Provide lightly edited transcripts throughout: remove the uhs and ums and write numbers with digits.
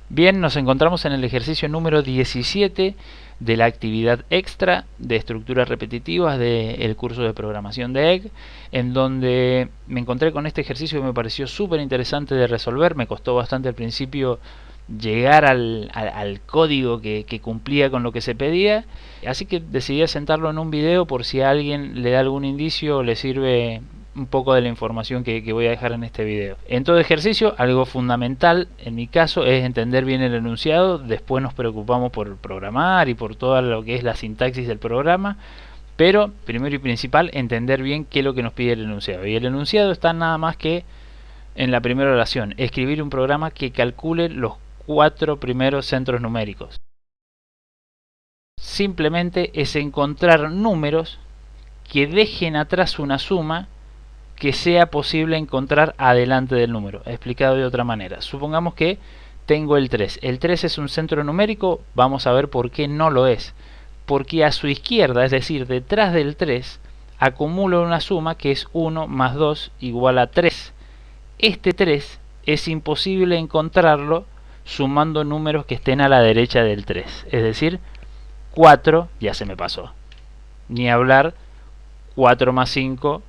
Bien, nos encontramos en el ejercicio número 17 de la actividad extra de estructuras repetitivas del curso de programación de EG, en donde me encontré con este ejercicio que me pareció súper interesante de resolver. Me costó bastante al principio llegar al código que cumplía con lo que se pedía, así que decidí asentarlo en un video por si a alguien le da algún indicio o le sirve un poco de la información que voy a dejar en este video. En todo ejercicio, algo fundamental en mi caso es entender bien el enunciado. Después nos preocupamos por programar y por todo lo que es la sintaxis del programa, pero primero y principal, entender bien qué es lo que nos pide el enunciado. Y el enunciado está nada más que en la primera oración: escribir un programa que calcule los 4 primeros centros numéricos. Simplemente es encontrar números que dejen atrás una suma que sea posible encontrar adelante del número. Explicado de otra manera, supongamos que tengo el 3. El 3 es un centro numérico. Vamos a ver por qué no lo es. Porque a su izquierda, es decir, detrás del 3, acumulo una suma que es 1 más 2 igual a 3. Este 3 es imposible encontrarlo sumando números que estén a la derecha del 3. Es decir, 4 ya se me pasó. Ni hablar 4 más 5,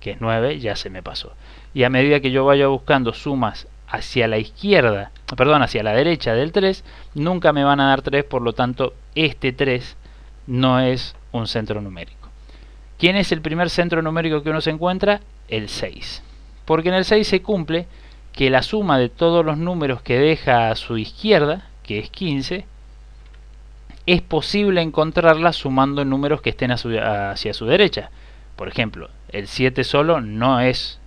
que es 9, ya se me pasó. Y a medida que yo vaya buscando sumas hacia la izquierda, perdón, hacia la derecha del 3, nunca me van a dar 3, por lo tanto este 3 no es un centro numérico. ¿Quién es el primer centro numérico que uno se encuentra? El 6. Porque en el 6 se cumple que la suma de todos los números que deja a su izquierda, que es 15, es posible encontrarla sumando números que estén hacia su derecha. Por ejemplo, el 7 solo no es,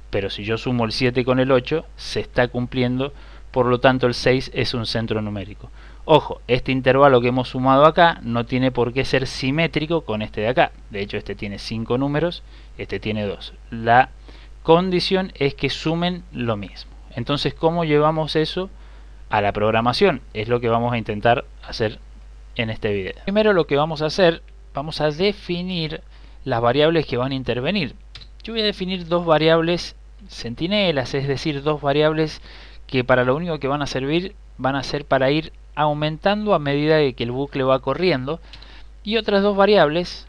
pero si yo sumo el 7 con el 8, se está cumpliendo, por lo tanto el 6 es un centro numérico. Ojo, este intervalo que hemos sumado acá no tiene por qué ser simétrico con este de acá. De hecho, este tiene 5 números, este tiene 2. La condición es que sumen lo mismo. Entonces, ¿cómo llevamos eso a la programación? Es lo que vamos a intentar hacer en este video. Primero lo que vamos a hacer, vamos a definir las variables que van a intervenir. Yo voy a definir dos variables centinelas, es decir, dos variables que para lo único que van a servir van a ser para ir aumentando a medida de que el bucle va corriendo, y otras dos variables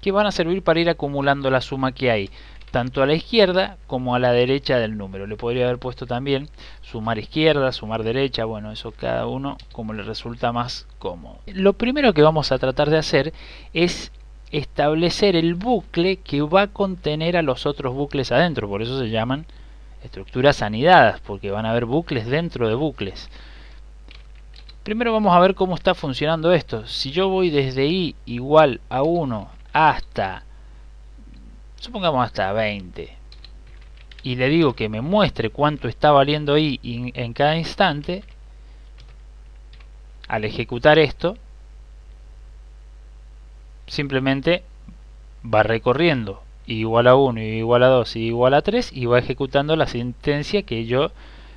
que van a servir para ir acumulando la suma que hay tanto a la izquierda como a la derecha del número. Le podría haber puesto también sumar izquierda, sumar derecha, bueno, eso cada uno como le resulta más cómodo. Lo primero que vamos a tratar de hacer es establecer el bucle que va a contener a los otros bucles adentro. Por eso se llaman estructuras anidadas, porque van a haber bucles dentro de bucles. Primero vamos a ver cómo está funcionando esto. Si yo voy desde i igual a 1 hasta, supongamos hasta 20, y le digo que me muestre cuánto está valiendo i en cada instante, al ejecutar esto, simplemente va recorriendo igual a 1, igual a 2 y igual a 3, y va ejecutando la sentencia que yo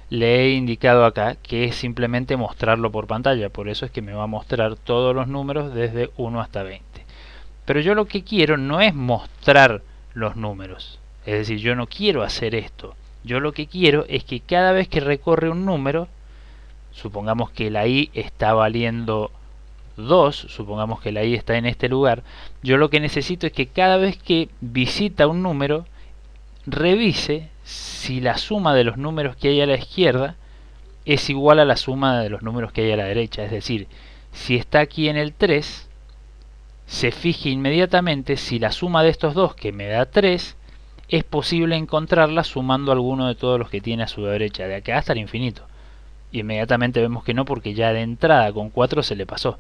le he indicado acá, que es simplemente mostrarlo por pantalla. Por eso es que me va a mostrar todos los números desde 1 hasta 20. Pero yo lo que quiero no es mostrar los números, es decir, yo no quiero hacer esto. Yo lo que quiero es que cada vez que recorre un número, supongamos que la i está valiendo 2, supongamos que la i está en este lugar, yo lo que necesito es que cada vez que visita un número, revise si la suma de los números que hay a la izquierda es igual a la suma de los números que hay a la derecha. Es decir, si está aquí en el 3, se fije inmediatamente si la suma de estos dos, que me da 3, es posible encontrarla sumando alguno de todos los que tiene a su derecha, de acá hasta el infinito. Inmediatamente vemos que no, porque ya de entrada con 4 se le pasó.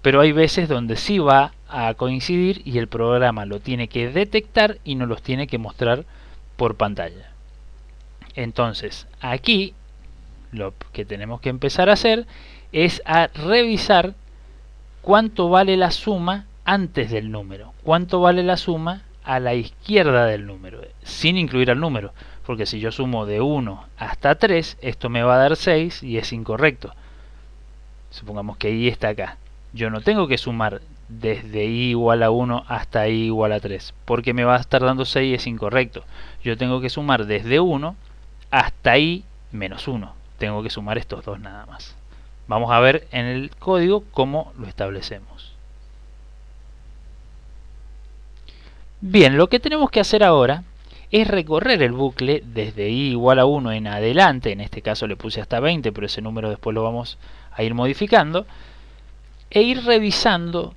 Pero hay veces donde sí va a coincidir y el programa lo tiene que detectar y nos los tiene que mostrar por pantalla. Entonces, aquí lo que tenemos que empezar a hacer es a revisar cuánto vale la suma antes del número, cuánto vale la suma a la izquierda del número, sin incluir al número, porque si yo sumo de 1 hasta 3, esto me va a dar 6 y es incorrecto. Supongamos que i está acá. Yo no tengo que sumar desde i igual a 1 hasta i igual a 3, porque me va a estar dando 6 y es incorrecto. Yo tengo que sumar desde 1 hasta i menos 1. Tengo que sumar estos dos nada más. Vamos a ver en el código cómo lo establecemos. Bien, lo que tenemos que hacer ahora es recorrer el bucle desde i igual a 1 en adelante. En este caso le puse hasta 20, pero ese número después lo vamos a ir modificando. E ir revisando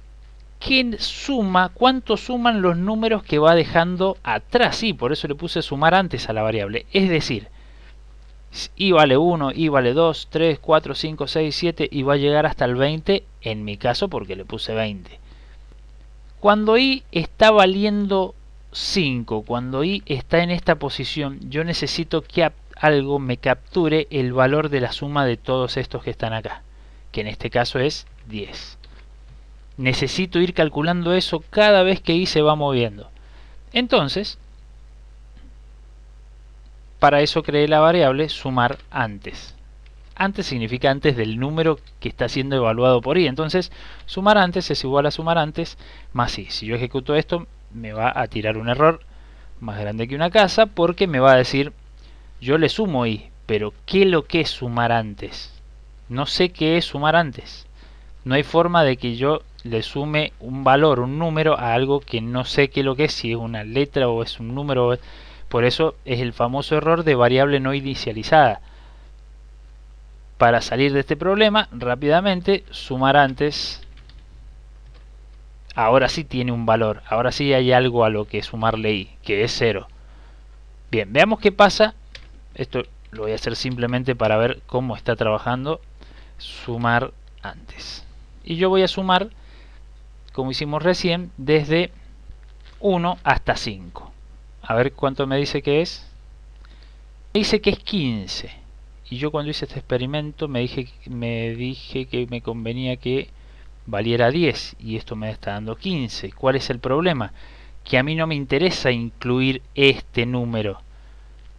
qué suma, cuánto suman los números que va dejando atrás. Sí, por eso le puse sumar antes a la variable. Es decir, i vale 1, i vale 2, 3, 4, 5, 6, 7 y va a llegar hasta el 20 en mi caso porque le puse 20. Cuando i está valiendo 5, cuando i está en esta posición, yo necesito que algo me capture el valor de la suma de todos estos que están acá, que en este caso es 10. Necesito ir calculando eso cada vez que i se va moviendo. Entonces, para eso creé la variable sumar antes. Antes significa antes del número que está siendo evaluado por i. Entonces, sumar antes es igual a sumar antes más i. Si yo ejecuto esto, me va a tirar un error más grande que una casa porque me va a decir, yo le sumo i, pero ¿qué es lo que es sumar antes? No sé qué es sumar antes. No hay forma de que yo le sume un valor, un número a algo que no sé qué es lo que es, si es una letra o es un número. Por eso es el famoso error de variable no inicializada. Para salir de este problema, rápidamente, sumar antes, ahora sí tiene un valor, ahora sí hay algo a lo que sumarle i, que es 0. Bien, veamos qué pasa. Esto lo voy a hacer simplemente para ver cómo está trabajando sumar antes. Y yo voy a sumar, como hicimos recién, desde 1 hasta 5. A ver cuánto me dice que es. Me dice que es 15. Y yo cuando hice este experimento me dije que me convenía que valiera 10 y esto me está dando 15. ¿Cuál es el problema? Que a mí no me interesa incluir este número,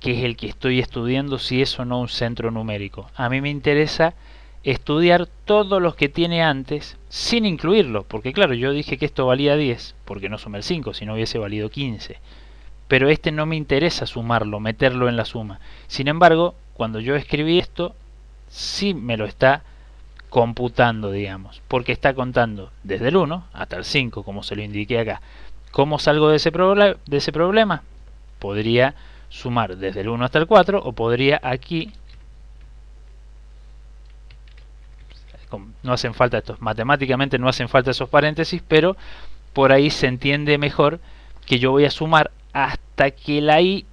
que es el que estoy estudiando, si es o no un centro numérico. A mí me interesa estudiar todos los que tiene antes sin incluirlo, porque claro, yo dije que esto valía 10 porque no sumé el 5, si no hubiese valido 15. Pero este no me interesa sumarlo, meterlo en la suma. Sin embargo, cuando yo escribí esto, sí me lo está computando, digamos, porque está contando desde el 1 hasta el 5, como se lo indiqué acá. ¿Cómo salgo de ese problema? Podría sumar desde el 1 hasta el 4, o podría aquí, no hacen falta estos, matemáticamente no hacen falta esos paréntesis, pero por ahí se entiende mejor que yo voy a sumar hasta que la i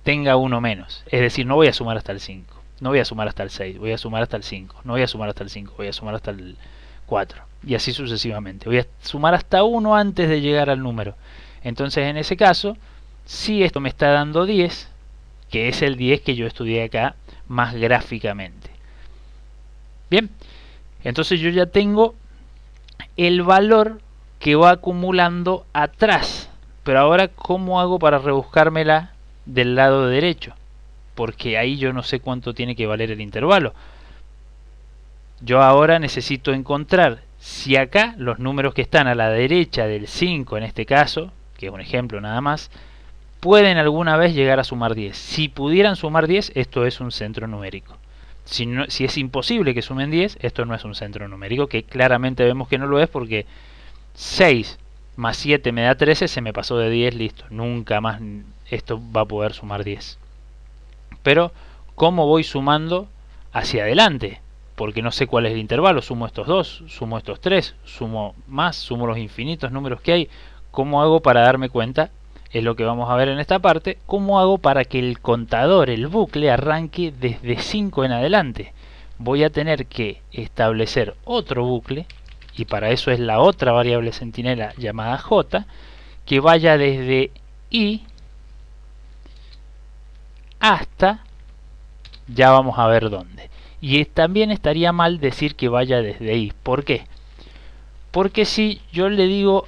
tenga uno menos. Es decir, no voy a sumar hasta el 5, no voy a sumar hasta el 6, voy a sumar hasta el 5, no voy a sumar hasta el 5, voy a sumar hasta el 4, y así sucesivamente. Voy a sumar hasta 1 antes de llegar al número. Entonces, en ese caso, si esto me está dando 10, que es el 10 que yo estudié acá más gráficamente. Bien, entonces yo ya tengo el valor que va acumulando atrás. Pero ahora, ¿cómo hago para rebuscármela del lado derecho? Porque ahí yo no sé cuánto tiene que valer el intervalo. Yo ahora necesito encontrar si acá los números que están a la derecha del 5 en este caso, que es un ejemplo nada más, pueden alguna vez llegar a sumar 10. Si pudieran sumar 10, esto es un centro numérico. Si es imposible que sumen 10, esto no es un centro numérico, que claramente vemos que no lo es porque 6 más 7 me da 13, se me pasó de 10, listo. Nunca más esto va a poder sumar 10. Pero, ¿cómo voy sumando hacia adelante? Porque no sé cuál es el intervalo. Sumo estos 2, sumo estos 3, sumo más, sumo los infinitos números que hay. ¿Cómo hago para darme cuenta? Es lo que vamos a ver en esta parte. ¿Cómo hago para que el contador, el bucle, arranque desde 5 en adelante? Voy a tener que establecer otro bucle, y para eso es la otra variable centinela llamada j, que vaya desde i hasta, ya vamos a ver dónde. Y también estaría mal decir que vaya desde i. ¿Por qué? Porque si yo le digo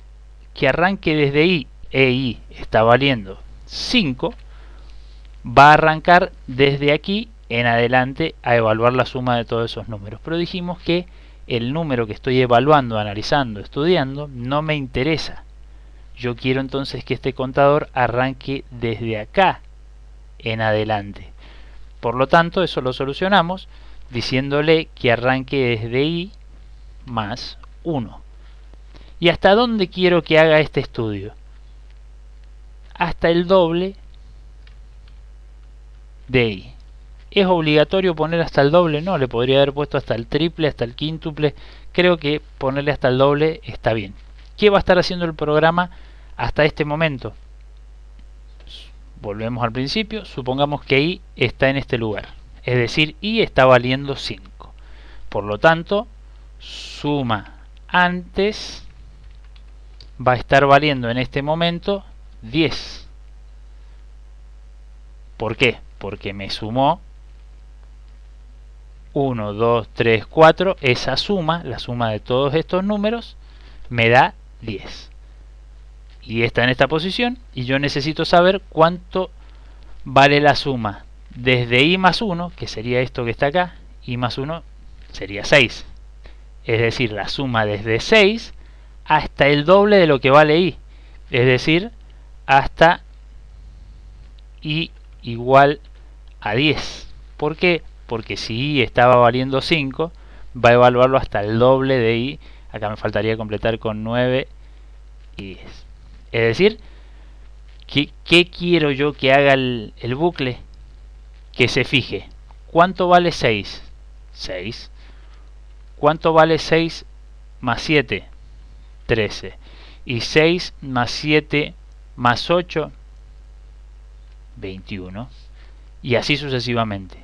que arranque desde i, e i está valiendo 5, va a arrancar desde aquí en adelante a evaluar la suma de todos esos números. Pero dijimos que el número que estoy evaluando, analizando, estudiando, no me interesa. Yo quiero entonces que este contador arranque desde acá en adelante. Por lo tanto, eso lo solucionamos diciéndole que arranque desde i más 1. ¿Y hasta dónde quiero que haga este estudio? Hasta el doble de i. ¿Es obligatorio poner hasta el doble? No, le podría haber puesto hasta el triple, hasta el quíntuple. Creo que ponerle hasta el doble está bien. ¿Qué va a estar haciendo el programa hasta este momento? Volvemos al principio, supongamos que i está en este lugar. Es decir, i está valiendo 5. Por lo tanto, suma antes va a estar valiendo en este momento 10. ¿Por qué? Porque me sumó 1, 2, 3, 4. Esa suma, la suma de todos estos números, me da 10. Y está en esta posición y yo necesito saber cuánto vale la suma desde i más 1, que sería esto que está acá, i más 1 sería 6. Es decir, la suma desde 6 hasta el doble de lo que vale i. Es decir, hasta i igual a 10. ¿Por qué? Porque si i estaba valiendo 5, va a evaluarlo hasta el doble de i. Acá me faltaría completar con 9 y 10. Es decir, ¿qué quiero yo que haga el bucle? Que se fije. ¿Cuánto vale 6? 6. ¿Cuánto vale 6 más 7? 13. Y 6 más 7 más 8, 21. Y así sucesivamente.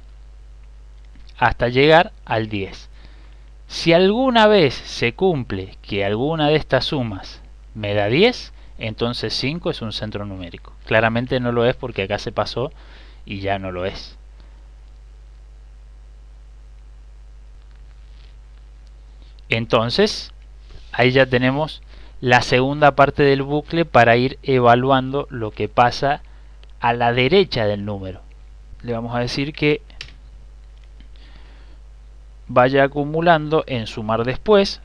Hasta llegar al 10. Si alguna vez se cumple que alguna de estas sumas me da 10, entonces 5 es un centro numérico. Claramente no lo es porque acá se pasó y ya no lo es. Entonces, ahí ya tenemos la segunda parte del bucle para ir evaluando lo que pasa a la derecha del número. Le vamos a decir que vaya acumulando en sumar después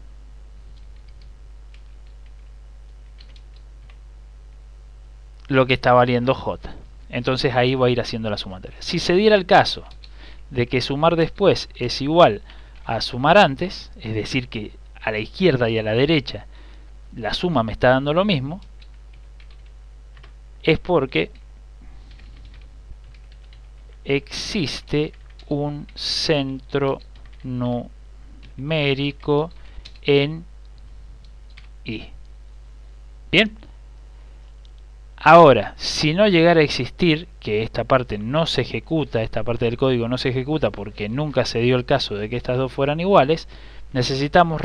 lo que está valiendo j. Entonces ahí va a ir haciendo la sumatoria. Si se diera el caso de que sumar después es igual a sumar antes, es decir que a la izquierda y a la derecha la suma me está dando lo mismo, es porque existe un centro numérico en i. Bien. Ahora, si no llegara a existir, que esta parte no se ejecuta, esta parte del código no se ejecuta porque nunca se dio el caso de que estas dos fueran iguales, necesitamos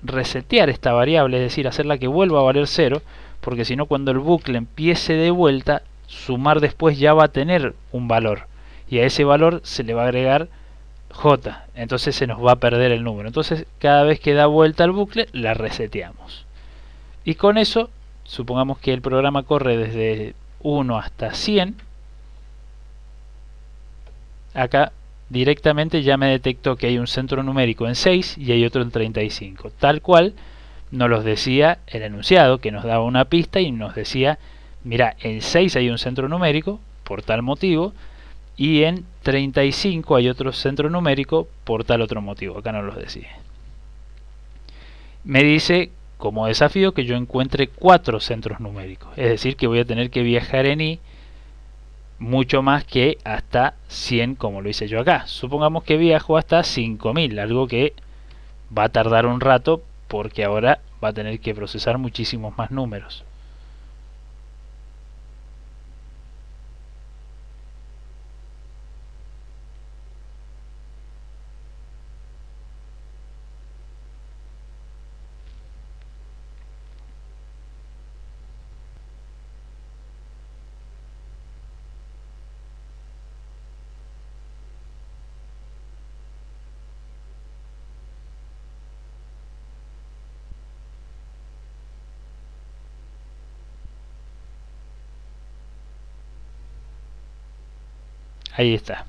resetear esta variable, es decir, hacerla que vuelva a valer 0, porque si no, cuando el bucle empiece de vuelta, sumar después ya va a tener un valor, y a ese valor se le va a agregar j, entonces se nos va a perder el número. Entonces, cada vez que da vuelta al bucle, la reseteamos. Y con eso, supongamos que el programa corre desde 1 hasta 100. Acá directamente ya me detectó que hay un centro numérico en 6 y hay otro en 35. Tal cual nos los decía el enunciado, que nos daba una pista y nos decía, mira, en 6 hay un centro numérico por tal motivo y en 35 hay otro centro numérico por tal otro motivo. Acá nos los decía. Me dice como desafío que yo encuentre 4 centros numéricos, es decir que voy a tener que viajar en i mucho más que hasta 100 como lo hice yo acá. Supongamos que viajo hasta 5000, algo que va a tardar un rato porque ahora va a tener que procesar muchísimos más números. Ahí está.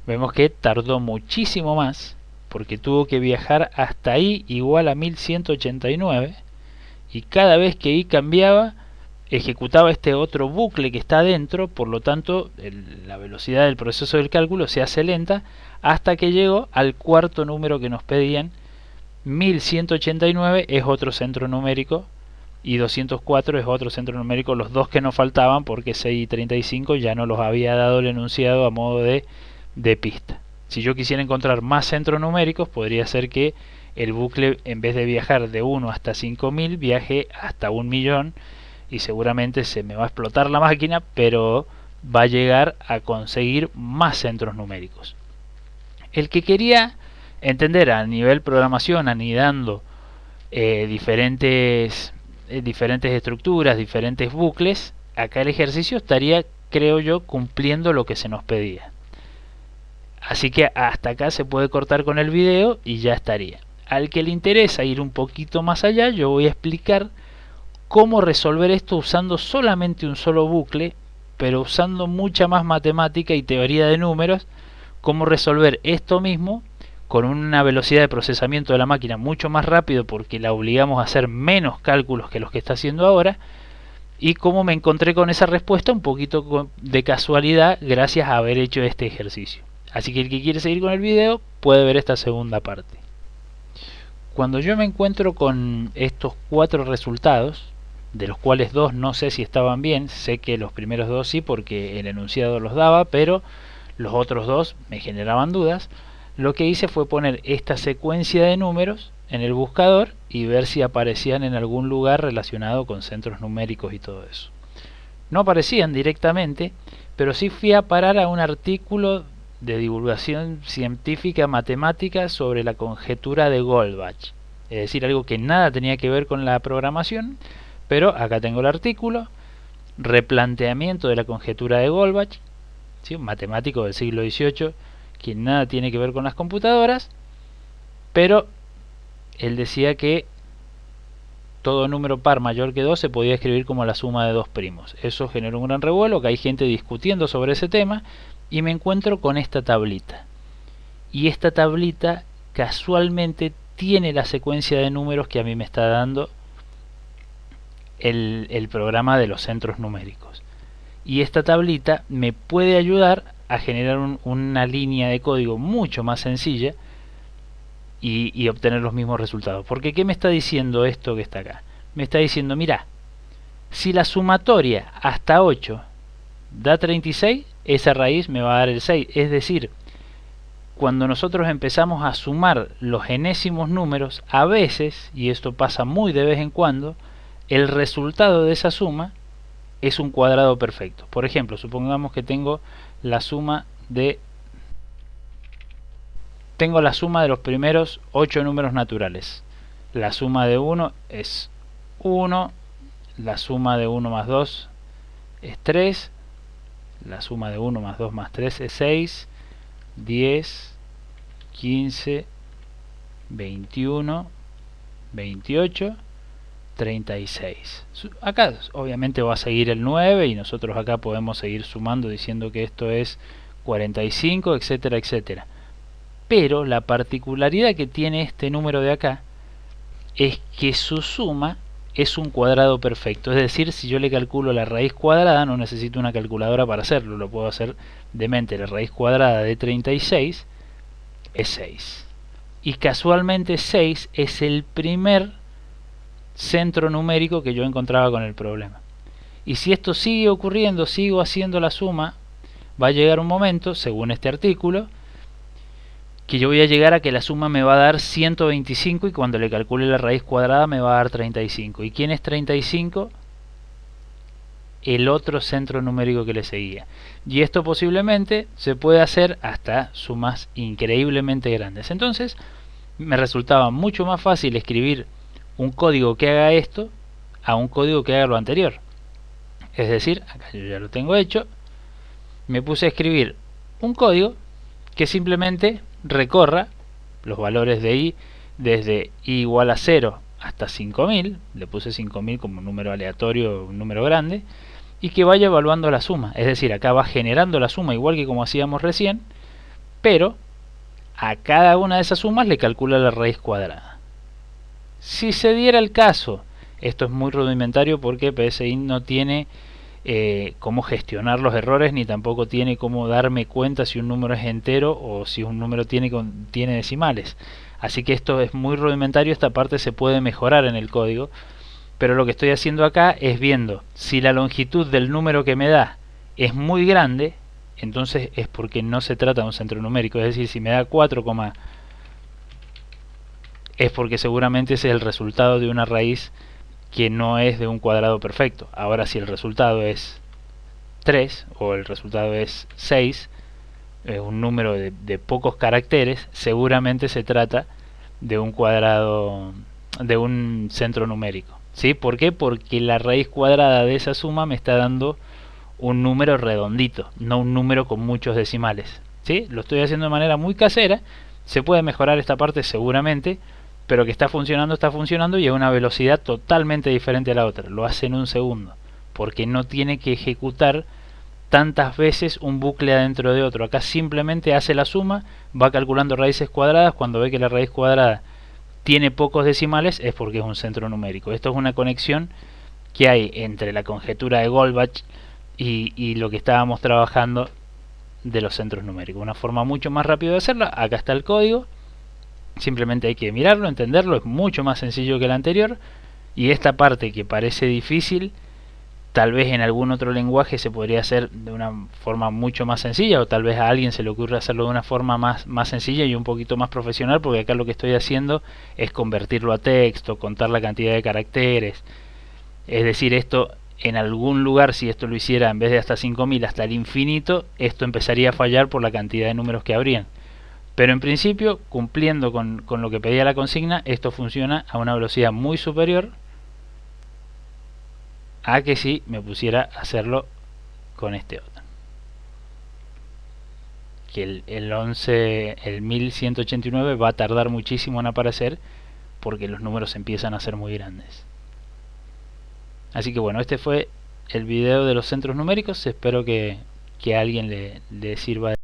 Vemos que tardó muchísimo más porque tuvo que viajar hasta i igual a 1189 y cada vez que i cambiaba ejecutaba este otro bucle que está adentro, por lo tanto la velocidad del proceso del cálculo se hace lenta hasta que llegó al cuarto número que nos pedían. 1189 es otro centro numérico y 204 es otro centro numérico, los dos que nos faltaban, porque 6 y 35 ya no los había dado el enunciado a modo de pista. Si yo quisiera encontrar más centros numéricos, podría ser que el bucle, en vez de viajar de 1 hasta 5000, viaje hasta 1.000.000, y seguramente se me va a explotar la máquina, pero va a llegar a conseguir más centros numéricos. El que quería entender a nivel programación, anidando diferentes estructuras, diferentes bucles, acá el ejercicio estaría, creo yo, cumpliendo lo que se nos pedía. Así que hasta acá se puede cortar con el video y ya estaría. Al que le interesa ir un poquito más allá, yo voy a explicar cómo resolver esto usando solamente un solo bucle, pero usando mucha más matemática y teoría de números. Cómo resolver esto mismo con una velocidad de procesamiento de la máquina mucho más rápido, porque la obligamos a hacer menos cálculos que los que está haciendo ahora, y cómo me encontré con esa respuesta un poquito de casualidad gracias a haber hecho este ejercicio. Así que el que quiere seguir con el video puede ver esta segunda parte. Cuando yo me encuentro con estos 4 resultados, de los cuales 2 no sé si estaban bien, sé que los primeros 2 sí, porque el enunciado los daba, pero los otros 2 me generaban dudas. Lo que hice fue poner esta secuencia de números en el buscador y ver si aparecían en algún lugar relacionado con centros numéricos y todo eso. No aparecían directamente, pero sí fui a parar a un artículo de divulgación científica matemática sobre la conjetura de Goldbach, es decir, algo que nada tenía que ver con la programación, pero acá tengo el artículo, replanteamiento de la conjetura de Goldbach, ¿sí? Un matemático del siglo XVIII que nada tiene que ver con las computadoras, pero él decía que todo número par mayor que 2 se podía escribir como la suma de dos primos. Eso generó un gran revuelo, que hay gente discutiendo sobre ese tema, y me encuentro con esta tablita. Y esta tablita casualmente tiene la secuencia de números que a mí me está dando el programa de los centros numéricos. Y esta tablita me puede ayudar a generar una línea de código mucho más sencilla y obtener los mismos resultados. Porque ¿qué me está diciendo esto que está acá? Me está diciendo, mira, si la sumatoria hasta 8 da 36, esa raíz me va a dar el 6. Es decir, cuando nosotros empezamos a sumar los enésimos números, a veces, y esto pasa muy de vez en cuando, el resultado de esa suma es un cuadrado perfecto. Por ejemplo, supongamos que tengo la suma de los primeros 8 números naturales. La suma de 1 es 1, la suma de 1 más 2 es 3, la suma de 1 más 2 más 3 es 6, 10, 15, 21, 28, 36. Acá obviamente va a seguir el 9 y nosotros acá podemos seguir sumando diciendo que esto es 45, etcétera, etcétera. Pero la particularidad que tiene este número de acá es que su suma es un cuadrado perfecto. Es decir, si yo le calculo la raíz cuadrada, no necesito una calculadora para hacerlo, lo puedo hacer de mente. La raíz cuadrada de 36 es 6. Y casualmente 6 es el primer centro numérico que yo encontraba con el problema. Y si esto sigue ocurriendo, sigo haciendo la suma, va a llegar un momento, según este artículo, que yo voy a llegar a que la suma me va a dar 125 y cuando le calcule la raíz cuadrada me va a dar 35. ¿Y quién es 35? El otro centro numérico que le seguía. Y esto posiblemente se puede hacer hasta sumas increíblemente grandes. Entonces me resultaba mucho más fácil escribir un código que haga esto a un código que haga lo anterior. Es decir, acá yo ya lo tengo hecho, me puse a escribir un código que simplemente recorra los valores de i desde i igual a 0 hasta 5000, le puse 5000 como un número aleatorio, un número grande, y que vaya evaluando la suma. Es decir, acá va generando la suma igual que como hacíamos recién, pero a cada una de esas sumas le calcula la raíz cuadrada. Si se diera el caso Esto es muy rudimentario porque PSInt no tiene cómo gestionar los errores, ni tampoco tiene cómo darme cuenta si un número es entero o si un número tiene decimales. Así que esto es muy rudimentario, esta parte se puede mejorar en el código, pero lo que estoy haciendo acá es viendo si la longitud del número que me da es muy grande, entonces es porque no se trata de un centro numérico. Es decir, si me da 4, es porque seguramente ese es el resultado de una raíz que no es de un cuadrado perfecto. Ahora, si el resultado es 3 o el resultado es 6, un número de pocos caracteres, seguramente se trata de un cuadrado, de un centro numérico. ¿Sí? ¿Por qué? Porque la raíz cuadrada de esa suma me está dando un número redondito, no un número con muchos decimales. ¿Sí? Lo estoy haciendo de manera muy casera, se puede mejorar esta parte seguramente, pero que está funcionando y a una velocidad totalmente diferente a la otra. Lo hace en un segundo, porque no tiene que ejecutar tantas veces un bucle adentro de otro. Acá simplemente hace la suma, va calculando raíces cuadradas. Cuando ve que la raíz cuadrada tiene pocos decimales es porque es un centro numérico. Esto es una conexión que hay entre la conjetura de Goldbach y lo que estábamos trabajando de los centros numéricos. Una forma mucho más rápida de hacerla. Acá está el código. Simplemente hay que mirarlo, entenderlo, es mucho más sencillo que el anterior, y esta parte que parece difícil, tal vez en algún otro lenguaje se podría hacer de una forma mucho más sencilla, o tal vez a alguien se le ocurra hacerlo de una forma más sencilla y un poquito más profesional, porque acá lo que estoy haciendo es convertirlo a texto, contar la cantidad de caracteres. Es decir, esto en algún lugar, si esto lo hiciera en vez de hasta 5000 hasta el infinito, esto empezaría a fallar por la cantidad de números que habrían. Pero en principio, cumpliendo con lo que pedía la consigna, esto funciona a una velocidad muy superior a que si me pusiera a hacerlo con este otro. Que el 1189 va a tardar muchísimo en aparecer porque los números empiezan a ser muy grandes. Así que bueno, este fue el video de los centros numéricos. Espero que a alguien le sirva.